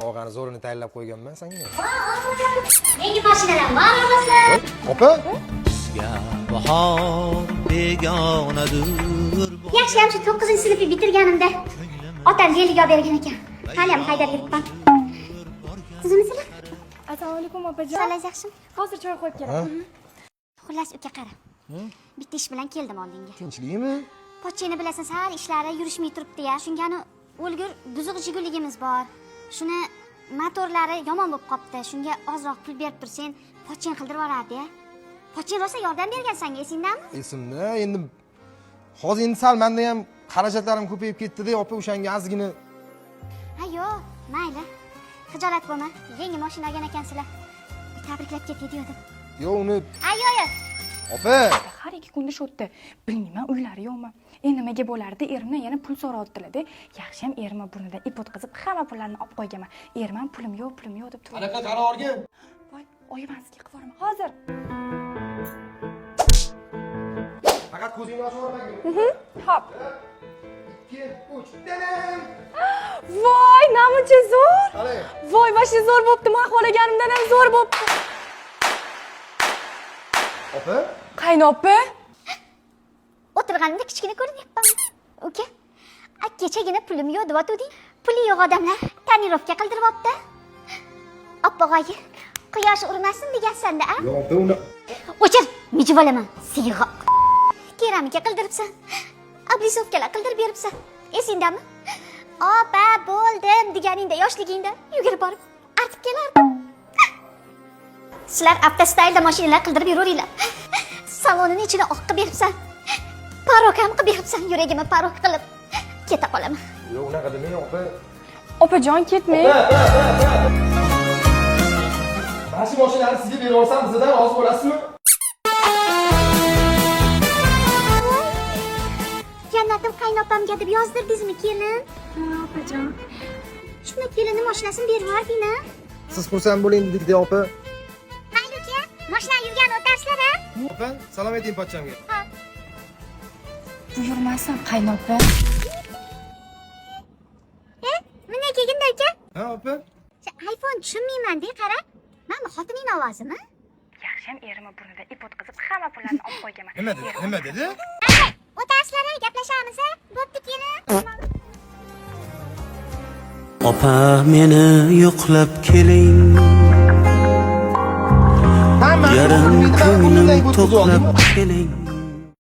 Sovg'ani zo'rini tayinlab qo'yganman senga. Yangi mashinalar bor o'zi. Opa? bahor begonadir. Yaxshiyam shu 9-sinfni bitirganimda otam yeliga olib bergan ekan. Hali ham haydab yuribman. Sizmisizlar? Assalomu alaykum opajon. Sog'ligingiz yaxshimi? Hozir choy qo'yib kelaman. Xullas, uka qara. Bitta ish bilan keldim oldinga. Tinchlikmi? Pochcheni bilasan, sal ishlari yurishmay turibdi-ya. Shungani o'lgur buzuq jiguligimiz bor. Shuni motorlari yomon bo'lib qopti. Shunga ozroq pul berib tursang, pochchen qildirib yuboradi-ya. Pochchen rosa yordam bergan senga, esingdami? Esimda. Endi hozir sal menda ham xarajatlarim ko'payib ketdi-da, opa o'shanga ozgina. Ha, yo'q, mayli. Xijolat bo'lma. Yangi mashina olgan ekansizlar. Tabriklab ketdi dedim. Yo'q, uni. Ay, yo'q. Opa! Har 2 kunda shotdi. Bilmayman, uylari yo'qmi? Endi nimaga bo'lardi? Erimdan yana pul so'rayotdilar-da. Yaxshiyam erim burnidan ip o'tkazib, hamma pullarni olib qo'yganman. Erim ham pulim yo'q deb turibdi. Qanaqa qarorga? Voy, oyimasiga qilib yuboraman. Hozir. Faqat ko'zingni ochib yubormagin. Hop. 2, 3, tanam. Voy, namuncha zo'r. Qale. Voy, vashi zo'r bo'pti. Men xohlaganimdan ham zo'r bo'pti. Opa? Qaynopa? O'tirganimda kichkina ko'rinyapman. Uka, kechagina pulim yo'q deb puli yo'q odamlar tonirovka qildiribdi. Oppog'oyi, quyosh urmasin degansan-da, a? Yo'q, opa, uni. O'chir, mijib olaman, siyg'oq. Keramika qildiribsan. Ablisovkalar qildirib beribsan. Esingdami? Opa, bo'ldim deganingda yoshligingda yugurib borib artib kelardim. Sizlar avtostaylda mashinalar qildirib yuraveringlar. Salonini ichini oqib beribsan. Parok ham qilib beribsan, yuragimni parok qilib keta qolaman. Yo'q, unaqa demang, opa. Opajon, ketmang. Mana shu mashinani sizga berib olsam, bizdan rozi bo'lasizmi? Jannatim qaynopamga deb yozdirdingizmi, kelin? Ha, opajon. Shuni kelinning mashinasini berib yubordingmi? Siz xursand bo'ling dedik-da, opa. Mayli uka, mashina yurgan o'tarsizlar-a? Opa, salom ayting pochchamga. Buyurmasin, qaynopa. Mana kelganda uka. Ha, opa. iPhone tushunmayman-da, qara. Mana xotining ovozimi? Yaxshiyam erim burnidan ip o'tkazib, hamma pullarni olib qo'yganman. Nima dedi? O'tarsizlar, gaplashamiz, bo'pti kelin. Opa meni yo'qlab keling. Yarim ko'nglim to'qlab keling.